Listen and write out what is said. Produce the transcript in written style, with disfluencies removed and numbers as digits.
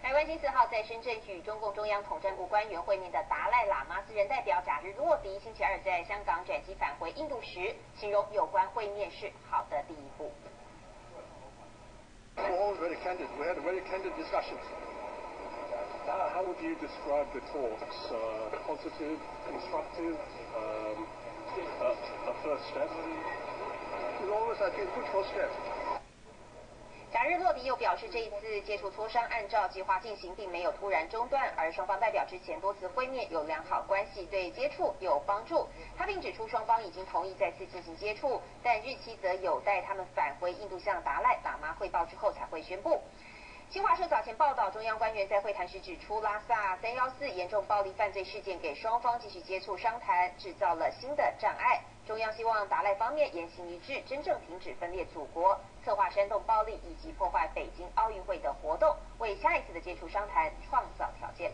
台湾星4号在深圳与中共中央统战部官员会面的达赖喇嘛私人代表贾日洛迪，星期二在香港转机返回印度时，形容有关会面是好的第一步。All very candid. We had a very candid discussion. How would you describe the talks? Positive, constructive, a first step? It was always, I think, a good first step. 贾日洛迪又表示，这一次接触磋商按照计划进行，并没有突然中断，而双方代表之前多次会面有良好关系，对接触有帮助。他并指出，双方已经同意再次进行接触，但日期则有待他们返回印度向达赖喇嘛汇报之后才会宣布。新华社早前报道，中央官员在会谈时指出，拉萨314严重暴力犯罪事件给双方继续接触商谈制造了新的障碍。中央希望达赖方面言行一致，真正停止分裂祖国，策划煽动暴力以及破坏北京奥运会的活动，为下一次的接触商谈创造条件。